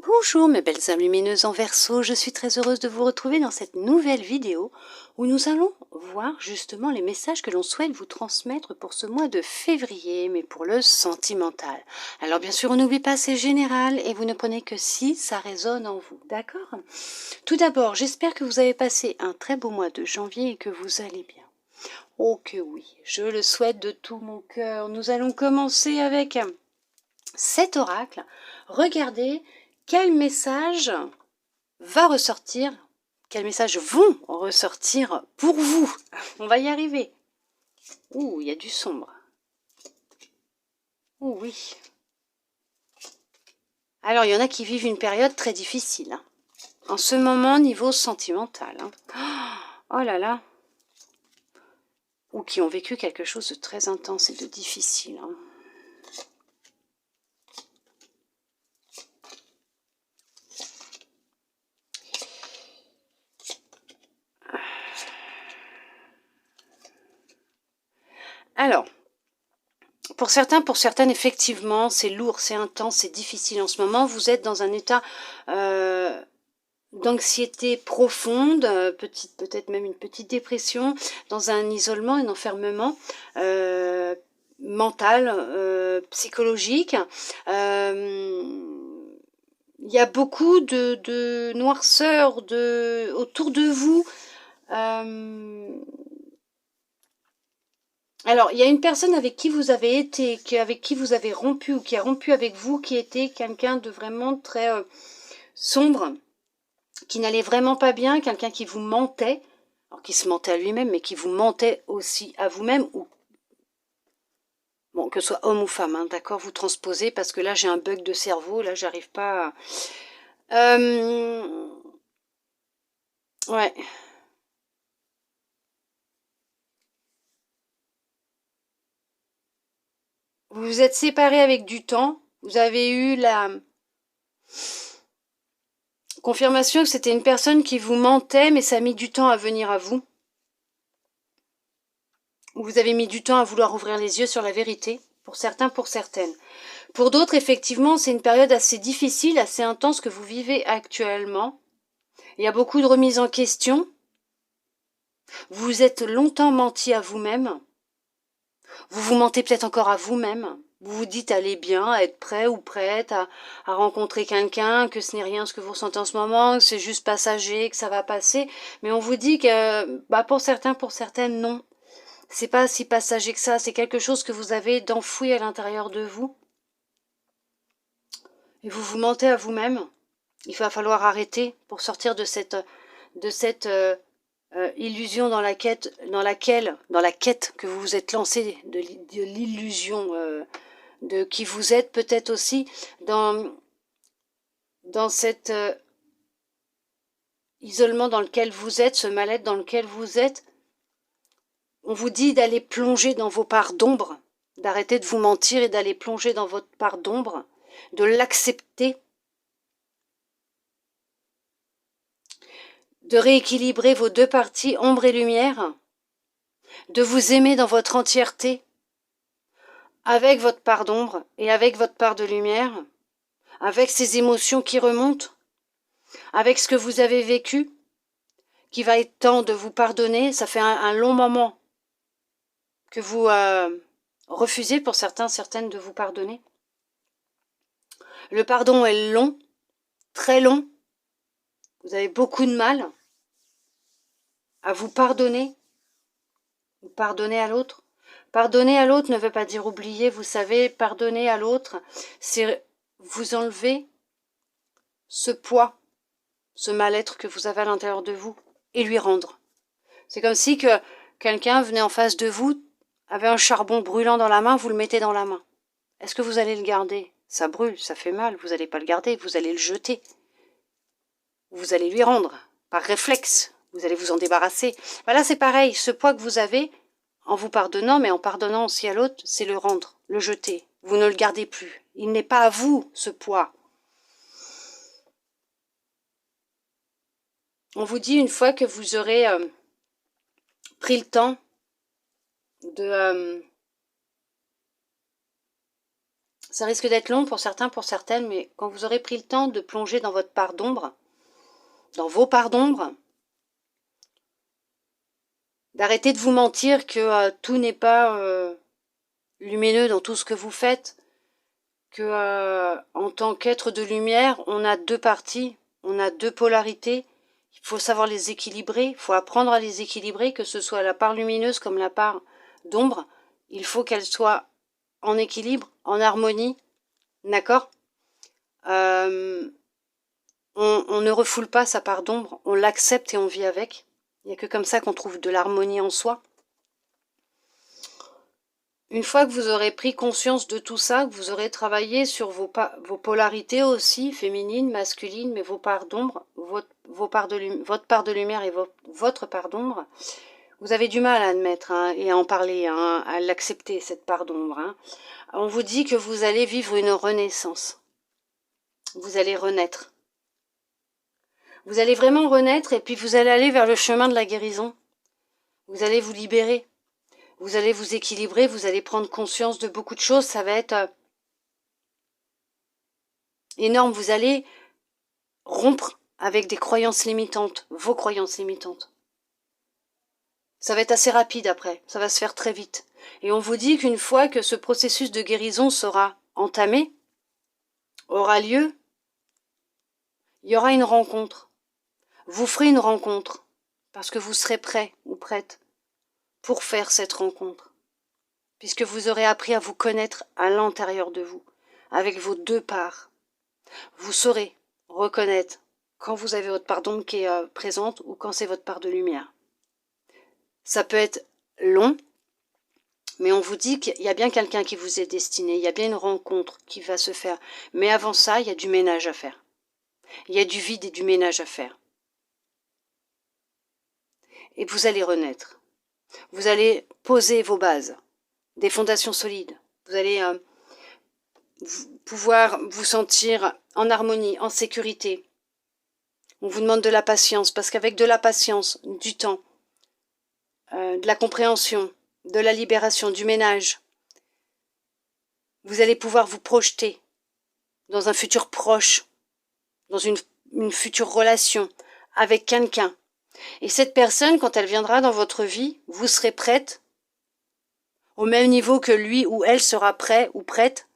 Bonjour mes belles âmes lumineuses en Verseau, je suis très heureuse de vous retrouver dans cette nouvelle vidéo où nous allons voir justement les messages que l'on souhaite vous transmettre pour ce mois de février, mais pour le sentimental. Alors bien sûr, on n'oublie pas, c'est général et vous ne prenez que si ça résonne en vous, d'accord? Tout d'abord, j'espère que vous avez passé un très beau mois de janvier et que vous allez bien. Oh que oui, je le souhaite de tout mon cœur. Nous allons commencer avec cet oracle. Regardez quel message va ressortir, quels messages vont ressortir pour vous. On va y arriver. Ouh, il y a du sombre. Ouh oui. Alors, il y en a qui vivent une période très difficile. En ce moment, niveau sentimental. Oh là là. Ou qui ont vécu quelque chose de très intense et de difficile. Alors, pour certains, pour certaines, effectivement, c'est lourd, c'est intense, c'est difficile en ce moment. Vous êtes dans un état d'anxiété profonde, peut-être même une petite dépression, dans un isolement, un enfermement mental, psychologique. Il y a beaucoup de noirceur autour de vous. Alors, il y a une personne avec qui vous avez été, avec qui vous avez rompu, ou qui a rompu avec vous, qui était quelqu'un de vraiment très sombre, qui n'allait vraiment pas bien, quelqu'un qui vous mentait, alors qui se mentait à lui-même, mais qui vous mentait aussi à vous-même, ou bon, que ce soit homme ou femme, hein, d'accord, vous transposez, parce que là j'ai un bug de cerveau, là j'arrive pas à... Ouais. Vous vous êtes séparés avec du temps, vous avez eu la confirmation que c'était une personne qui vous mentait, mais ça a mis du temps à venir à vous. Vous avez mis du temps à vouloir ouvrir les yeux sur la vérité, pour certains, pour certaines. Pour d'autres, effectivement, c'est une période assez difficile, assez intense que vous vivez actuellement. Il y a beaucoup de remises en question. Vous vous êtes longtemps menti à vous-même. Vous vous mentez peut-être encore à vous-même. Vous vous dites aller bien, à être prêt ou prête à rencontrer quelqu'un, que ce n'est rien ce que vous ressentez en ce moment, que c'est juste passager, que ça va passer. Mais on vous dit que, pour certains, pour certaines, non. C'est pas si passager que ça, c'est quelque chose que vous avez d'enfoui à l'intérieur de vous. Et vous vous mentez à vous-même. Il va falloir arrêter pour sortir de cette illusion dans la quête que vous vous êtes lancé, de l'illusion de qui vous êtes, peut-être aussi dans cet isolement dans lequel vous êtes, ce mal-être dans lequel vous êtes. On vous dit d'aller plonger dans vos parts d'ombre, d'arrêter de vous mentir et d'aller plonger dans votre part d'ombre, de l'accepter, de rééquilibrer vos deux parties, ombre et lumière, de vous aimer dans votre entièreté, avec votre part d'ombre et avec votre part de lumière, avec ces émotions qui remontent, avec ce que vous avez vécu, qui va être temps de vous pardonner. Ça fait un long moment que vous refusez pour certains, certaines de vous pardonner. Le pardon est long, très long. Vous avez beaucoup de mal à vous pardonner, ou pardonner à l'autre. Pardonner à l'autre ne veut pas dire oublier, vous savez, pardonner à l'autre, c'est vous enlever ce poids, ce mal-être que vous avez à l'intérieur de vous, et lui rendre. C'est comme si que quelqu'un venait en face de vous, avait un charbon brûlant dans la main, vous le mettez dans la main. Est-ce que vous allez le garder? Ça brûle, ça fait mal, vous n'allez pas le garder, vous allez le jeter. Vous allez lui rendre, par réflexe, vous allez vous en débarrasser. Voilà, c'est pareil, ce poids que vous avez, en vous pardonnant, mais en pardonnant aussi à l'autre, c'est le rendre, le jeter. Vous ne le gardez plus. Il n'est pas à vous, ce poids. On vous dit, une fois que vous aurez pris le temps de Ça risque d'être long pour certains, pour certaines, mais quand vous aurez pris le temps de plonger dans votre part d'ombre, dans vos parts d'ombre, d'arrêter de vous mentir que tout n'est pas lumineux dans tout ce que vous faites, que en tant qu'être de lumière, on a deux parties, on a deux polarités, il faut savoir les équilibrer, il faut apprendre à les équilibrer, que ce soit la part lumineuse comme la part d'ombre, il faut qu'elle soit en équilibre, en harmonie, d'accord? On ne refoule pas sa part d'ombre, on l'accepte et on vit avec. Il n'y a que comme ça qu'on trouve de l'harmonie en soi. Une fois que vous aurez pris conscience de tout ça, que vous aurez travaillé sur vos polarités aussi, féminines, masculines, mais vos parts d'ombre, votre part de lumière et votre part d'ombre, vous avez du mal à admettre et à en parler, à l'accepter, cette part d'ombre. On vous dit que vous allez vivre une renaissance. Vous allez renaître. Vous allez vraiment renaître et puis vous allez aller vers le chemin de la guérison. Vous allez vous libérer. Vous allez vous équilibrer, vous allez prendre conscience de beaucoup de choses. Ça va être énorme. Vous allez rompre avec des croyances limitantes, vos croyances limitantes. Ça va être assez rapide après, ça va se faire très vite. Et on vous dit qu'une fois que ce processus de guérison sera entamé, aura lieu, il y aura une rencontre. Vous ferez une rencontre, parce que vous serez prêt ou prête pour faire cette rencontre. Puisque vous aurez appris à vous connaître à l'intérieur de vous, avec vos deux parts. Vous saurez reconnaître quand vous avez votre part d'ombre qui est présente ou quand c'est votre part de lumière. Ça peut être long, mais on vous dit qu'il y a bien quelqu'un qui vous est destiné, il y a bien une rencontre qui va se faire. Mais avant ça, il y a du ménage à faire. Il y a du vide et du ménage à faire. Et vous allez renaître. Vous allez poser vos bases, des fondations solides. Vous allez pouvoir vous sentir en harmonie, en sécurité. On vous demande de la patience, parce qu'avec de la patience, du temps, de la compréhension, de la libération, du ménage, vous allez pouvoir vous projeter dans un futur proche, dans une future relation avec quelqu'un. Et cette personne, quand elle viendra dans votre vie, vous serez prête, au même niveau que lui ou elle sera prêt ou prête,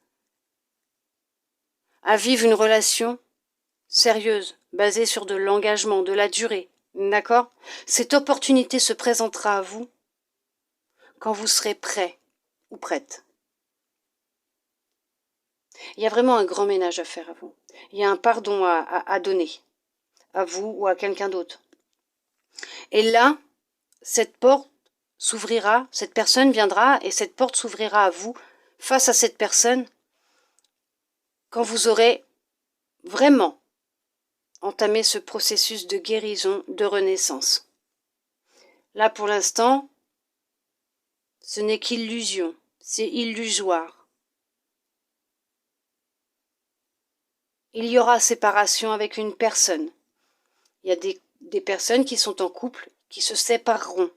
à vivre une relation sérieuse, basée sur de l'engagement, de la durée. D'accord? Cette opportunité se présentera à vous quand vous serez prêt ou prête. Il y a vraiment un grand ménage à faire à vous. Il y a un pardon à donner, à vous ou à quelqu'un d'autre. Et là, cette porte s'ouvrira, cette personne viendra et cette porte s'ouvrira à vous face à cette personne quand vous aurez vraiment entamé ce processus de guérison, de renaissance. Là, pour l'instant, ce n'est qu'illusion, c'est illusoire. Il y aura séparation avec une personne. Il y a des personnes qui sont en couple, qui se sépareront.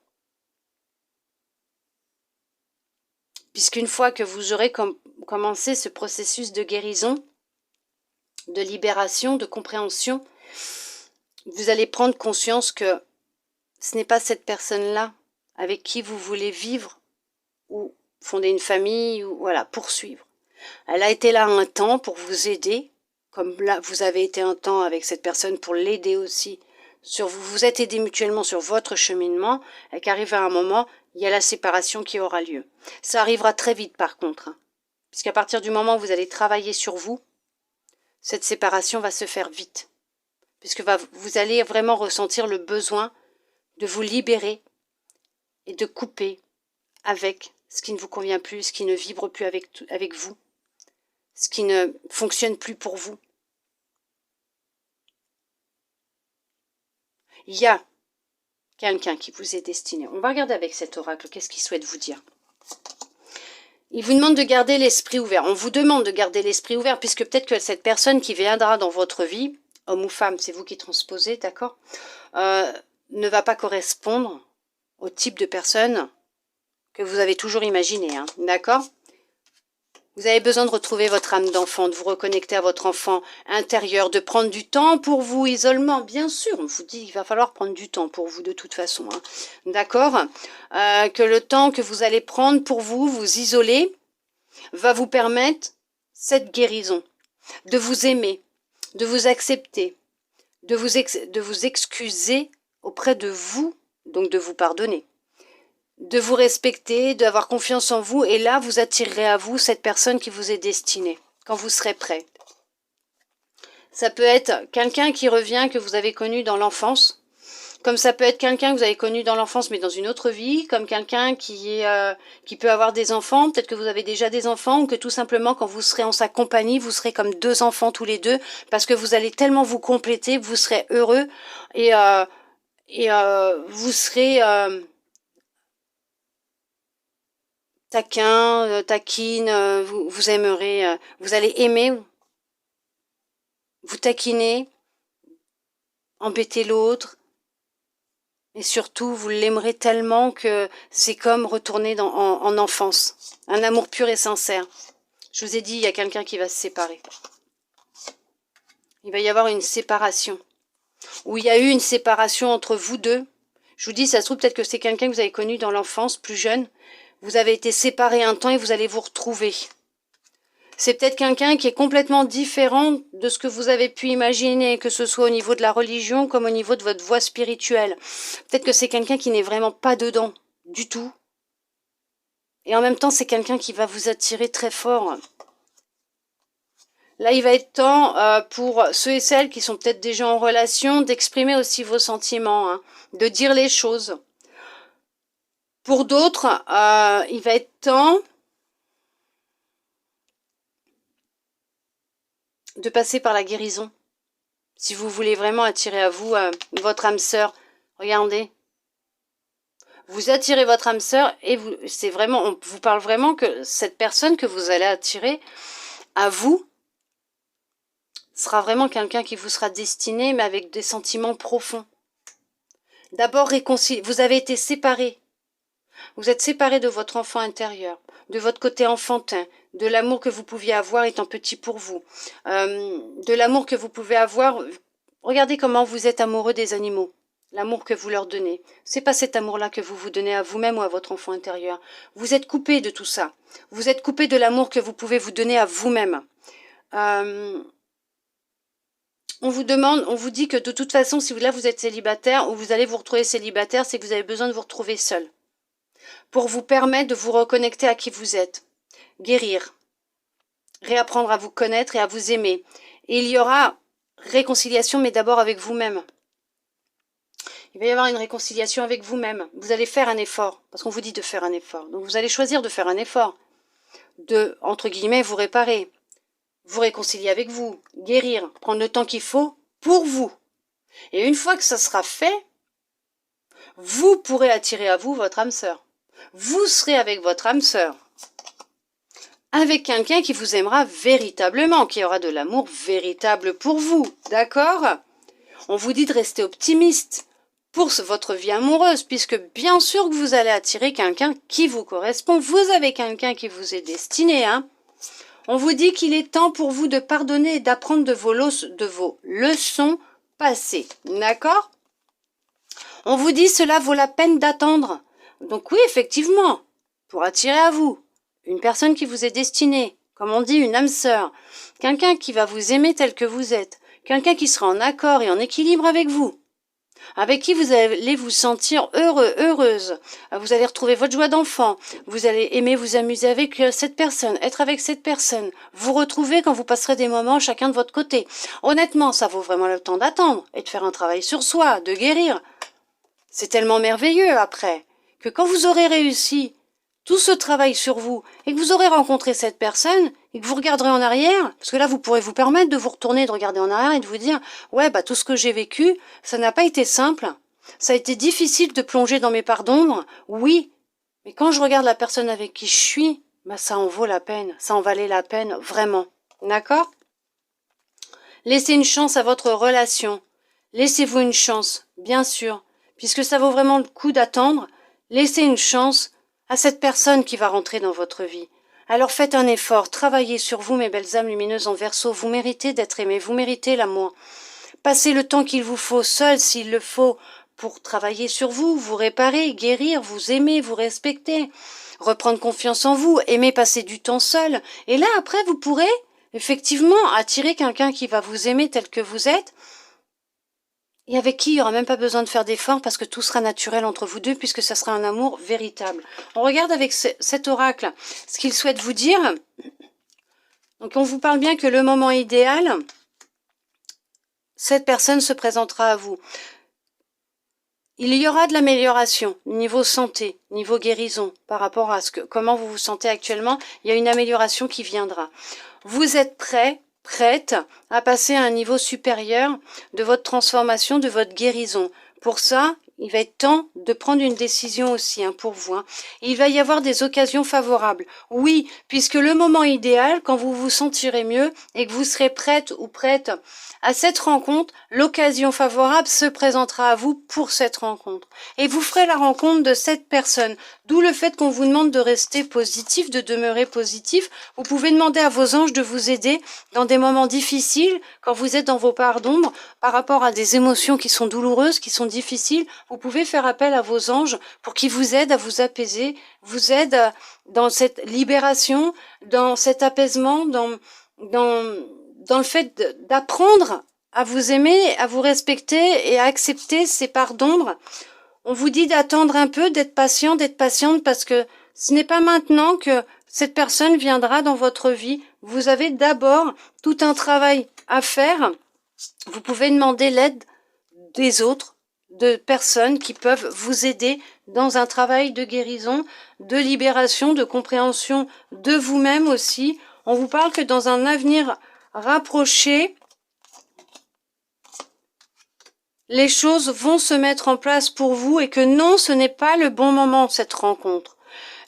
Puisqu'une fois que vous aurez commencé ce processus de guérison, de libération, de compréhension, vous allez prendre conscience que ce n'est pas cette personne-là avec qui vous voulez vivre ou fonder une famille ou voilà, poursuivre. Elle a été là un temps pour vous aider, comme là vous avez été un temps avec cette personne pour l'aider aussi. Vous vous êtes aidés mutuellement sur votre cheminement et qu'arrive à un moment, il y a la séparation qui aura lieu. Ça arrivera très vite par contre, puisqu'à partir du moment où vous allez travailler sur vous, cette séparation va se faire vite, puisque vous allez vraiment ressentir le besoin de vous libérer et de couper avec ce qui ne vous convient plus, ce qui ne vibre plus avec vous, ce qui ne fonctionne plus pour vous. Il y a quelqu'un qui vous est destiné. On va regarder avec cet oracle, qu'est-ce qu'il souhaite vous dire. Il vous demande de garder l'esprit ouvert. On vous demande de garder l'esprit ouvert, puisque peut-être que cette personne qui viendra dans votre vie, homme ou femme, c'est vous qui transposez, d'accord, ne va pas correspondre au type de personne que vous avez toujours imaginé, hein, d'accord? Vous avez besoin de retrouver votre âme d'enfant, de vous reconnecter à votre enfant intérieur, de prendre du temps pour vous, isolement, bien sûr. On vous dit qu'il va falloir prendre du temps pour vous de toute façon. Hein. D'accord, que le temps que vous allez prendre pour vous, vous isoler, va vous permettre cette guérison, de vous aimer, de vous accepter, de vous excuser auprès de vous, donc de vous pardonner, de vous respecter, d'avoir confiance en vous, et là, vous attirerez à vous cette personne qui vous est destinée, quand vous serez prêt. Ça peut être quelqu'un qui revient, que vous avez connu dans l'enfance, comme ça peut être quelqu'un que vous avez connu dans l'enfance, mais dans une autre vie, comme quelqu'un qui peut avoir des enfants, peut-être que vous avez déjà des enfants, ou que tout simplement, quand vous serez en sa compagnie, vous serez comme deux enfants tous les deux, parce que vous allez tellement vous compléter, vous serez heureux, et vous serez... taquin, taquine, vous aimerez, vous allez aimer, vous taquiner, embêter l'autre, et surtout vous l'aimerez tellement que c'est comme retourner en enfance, un amour pur et sincère. Je vous ai dit, il y a quelqu'un qui va se séparer. Il va y avoir une séparation, ou il y a eu une séparation entre vous deux. Je vous dis, ça se trouve peut-être que c'est quelqu'un que vous avez connu dans l'enfance, plus jeune. Vous avez été séparés un temps et vous allez vous retrouver. C'est peut-être quelqu'un qui est complètement différent de ce que vous avez pu imaginer, que ce soit au niveau de la religion comme au niveau de votre voie spirituelle. Peut-être que c'est quelqu'un qui n'est vraiment pas dedans, du tout. Et en même temps, c'est quelqu'un qui va vous attirer très fort. Là, il va être temps pour ceux et celles qui sont peut-être déjà en relation d'exprimer aussi vos sentiments, hein, de dire les choses. Pour d'autres, il va être temps de passer par la guérison. Si vous voulez vraiment attirer à vous votre âme sœur, regardez. Vous attirez votre âme sœur et c'est vraiment, on vous parle vraiment que cette personne que vous allez attirer à vous sera vraiment quelqu'un qui vous sera destiné, mais avec des sentiments profonds. D'abord, vous avez été séparés. Vous êtes séparés de votre enfant intérieur, de votre côté enfantin, de l'amour que vous pouviez avoir étant petit pour vous, de l'amour que vous pouvez avoir. Regardez comment vous êtes amoureux des animaux, l'amour que vous leur donnez. C'est pas cet amour-là que vous vous donnez à vous-même ou à votre enfant intérieur. Vous êtes coupé de tout ça. Vous êtes coupé de l'amour que vous pouvez vous donner à vous-même. On vous dit que de toute façon, si là vous êtes célibataire ou vous allez vous retrouver célibataire, c'est que vous avez besoin de vous retrouver seul. Pour vous permettre de vous reconnecter à qui vous êtes. Guérir. Réapprendre à vous connaître et à vous aimer. Et il y aura réconciliation, mais d'abord avec vous-même. Il va y avoir une réconciliation avec vous-même. Vous allez faire un effort, parce qu'on vous dit de faire un effort. Donc vous allez choisir de faire un effort. De, entre guillemets, vous réparer. Vous réconcilier avec vous. Guérir. Prendre le temps qu'il faut pour vous. Et une fois que ça sera fait, vous pourrez attirer à vous votre âme sœur. Vous serez avec votre âme sœur. Avec quelqu'un qui vous aimera véritablement, qui aura de l'amour véritable pour vous. D'accord? On vous dit de rester optimiste pour votre vie amoureuse, puisque bien sûr que vous allez attirer quelqu'un qui vous correspond. Vous avez quelqu'un qui vous est destiné, hein? On vous dit qu'il est temps pour vous de pardonner et d'apprendre de vos leçons passées. D'accord? On vous dit cela vaut la peine d'attendre. Donc oui, effectivement, pour attirer à vous une personne qui vous est destinée, comme on dit, une âme sœur, quelqu'un qui va vous aimer tel que vous êtes, quelqu'un qui sera en accord et en équilibre avec vous, avec qui vous allez vous sentir heureux, heureuse, vous allez retrouver votre joie d'enfant, vous allez aimer vous amuser avec cette personne, être avec cette personne, vous retrouver quand vous passerez des moments chacun de votre côté. Honnêtement, ça vaut vraiment le temps d'attendre et de faire un travail sur soi, de guérir. C'est tellement merveilleux après, que quand vous aurez réussi tout ce travail sur vous, et que vous aurez rencontré cette personne, et que vous regarderez en arrière, parce que là, vous pourrez vous permettre de vous retourner, de regarder en arrière et de vous dire, ouais, bah, tout ce que j'ai vécu, ça n'a pas été simple, ça a été difficile de plonger dans mes parts d'ombre, oui, mais quand je regarde la personne avec qui je suis, bah, ça en vaut la peine, ça en valait la peine, vraiment, d'accord? Laissez une chance à votre relation, laissez-vous une chance, bien sûr, puisque ça vaut vraiment le coup d'attendre, laissez une chance à cette personne qui va rentrer dans votre vie. Alors faites un effort, travaillez sur vous, mes belles âmes lumineuses en Verseau. Vous méritez d'être aimés, vous méritez l'amour. Passez le temps qu'il vous faut seul, s'il le faut, pour travailler sur vous, vous réparer, guérir, vous aimer, vous respecter, reprendre confiance en vous, aimer passer du temps seul. Et là, après, vous pourrez effectivement attirer quelqu'un qui va vous aimer tel que vous êtes, et avec qui il n'y aura même pas besoin de faire d'efforts parce que tout sera naturel entre vous deux puisque ça sera un amour véritable. On regarde avec cet oracle ce qu'il souhaite vous dire. Donc on vous parle bien que le moment idéal, cette personne se présentera à vous. Il y aura de l'amélioration, niveau santé, niveau guérison, par rapport à comment vous vous sentez actuellement. Il y a une amélioration qui viendra. Vous êtes prête à passer à un niveau supérieur de votre transformation, de votre guérison. Pour ça, il va être temps de prendre une décision aussi pour vous. Il va y avoir des occasions favorables. Oui, puisque le moment idéal, quand vous vous sentirez mieux et que vous serez prête ou prête à cette rencontre, l'occasion favorable se présentera à vous pour cette rencontre. Et vous ferez la rencontre de cette personne. D'où le fait qu'on vous demande de rester positif, de demeurer positif. Vous pouvez demander à vos anges de vous aider dans des moments difficiles, quand vous êtes dans vos parts d'ombre, par rapport à des émotions qui sont douloureuses, qui sont difficiles. Vous pouvez faire appel à vos anges pour qu'ils vous aident à vous apaiser, vous aident dans cette libération, dans cet apaisement, dans le fait d'apprendre à vous aimer, à vous respecter et à accepter ces parts d'ombre. On vous dit d'attendre un peu, d'être patiente parce que ce n'est pas maintenant que cette personne viendra dans votre vie. Vous avez d'abord tout un travail à faire. Vous pouvez demander l'aide des autres, de personnes qui peuvent vous aider dans un travail de guérison, de libération, de compréhension de vous-même aussi. On vous parle que dans un avenir rapproché, les choses vont se mettre en place pour vous et que non, ce n'est pas le bon moment, cette rencontre.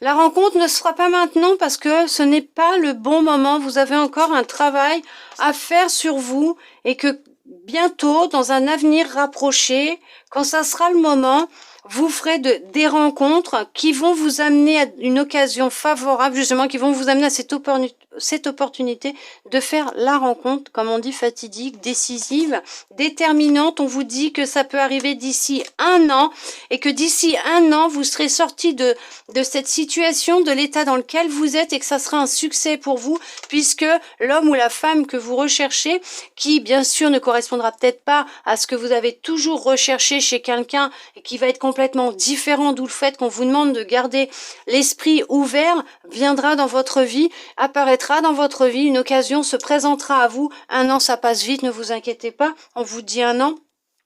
La rencontre ne sera pas maintenant parce que ce n'est pas le bon moment. Vous avez encore un travail à faire sur vous et que bientôt, dans un avenir rapproché, quand ça sera le moment, vous ferez des rencontres qui vont vous amener à une occasion favorable, justement, qui vont vous amener à cette opportunité de faire la rencontre, comme on dit, fatidique, décisive, déterminante. On vous dit que ça peut arriver d'ici 1 an et que d'ici 1 an, vous serez sorti de cette situation, de l'état dans lequel vous êtes et que ça sera un succès pour vous puisque l'homme ou la femme que vous recherchez, qui bien sûr ne correspondra peut-être pas à ce que vous avez toujours recherché chez quelqu'un et qui va être complètement différent, d'où le fait qu'on vous demande de garder l'esprit ouvert, viendra dans votre vie, apparaîtra dans votre vie, une occasion se présentera à vous. 1 an, ça passe vite, ne vous inquiétez pas, on vous dit 1 an.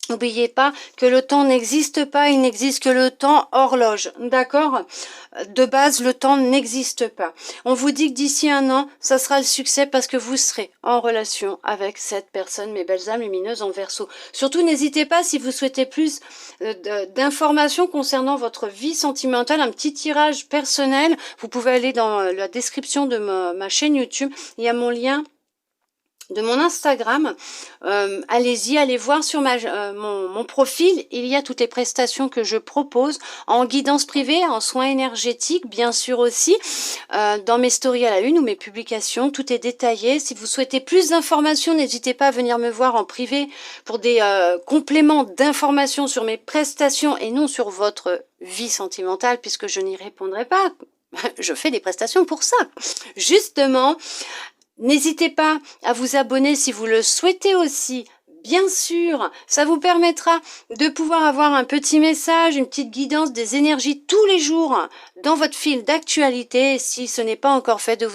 N'oubliez pas que le temps n'existe pas, il n'existe que le temps horloge, d'accord? De base, le temps n'existe pas. On vous dit que d'ici 1 an, ça sera le succès parce que vous serez en relation avec cette personne, mes belles âmes lumineuses en Verseau. Surtout, n'hésitez pas, si vous souhaitez plus d'informations concernant votre vie sentimentale, un petit tirage personnel, vous pouvez aller dans la description de ma chaîne YouTube, il y a mon lien de mon Instagram. Allez-y, allez voir sur mon profil, il y a toutes les prestations que je propose en guidance privée, en soins énergétiques, bien sûr aussi, dans mes stories à la une ou mes publications, tout est détaillé. Si vous souhaitez plus d'informations, n'hésitez pas à venir me voir en privé pour des compléments d'informations sur mes prestations et non sur votre vie sentimentale, puisque je n'y répondrai pas. Je fais des prestations pour ça. Justement, n'hésitez pas à vous abonner si vous le souhaitez aussi. Bien sûr, ça vous permettra de pouvoir avoir un petit message, une petite guidance des énergies tous les jours dans votre fil d'actualité. Si ce n'est pas encore fait, de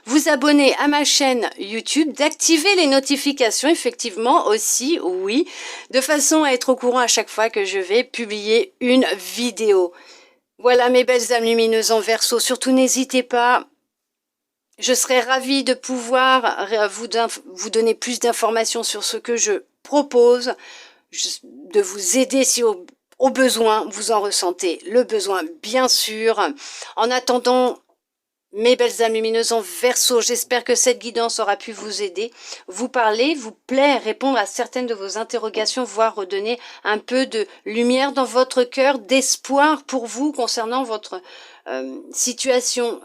vous abonner à ma chaîne YouTube, d'activer les notifications, effectivement aussi, oui, de façon à être au courant à chaque fois que je vais publier une vidéo. Voilà mes belles âmes lumineuses en Verseau, surtout n'hésitez pas. Je serais ravie de pouvoir vous donner plus d'informations sur ce que je propose, de vous aider si au besoin vous en ressentez le besoin, bien sûr. En attendant, mes belles âmes lumineuses en Verseau, j'espère que cette guidance aura pu vous aider, vous parler, vous plaire, répondre à certaines de vos interrogations, voire redonner un peu de lumière dans votre cœur, d'espoir pour vous concernant votre situation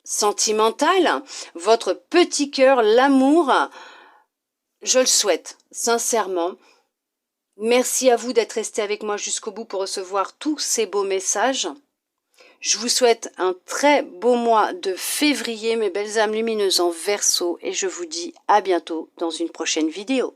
sentimentale, votre petit cœur, l'amour, je le souhaite, sincèrement. Merci à vous d'être resté avec moi jusqu'au bout pour recevoir tous ces beaux messages. Je vous souhaite un très beau mois de février, mes belles âmes lumineuses en Verseau, et je vous dis à bientôt dans une prochaine vidéo.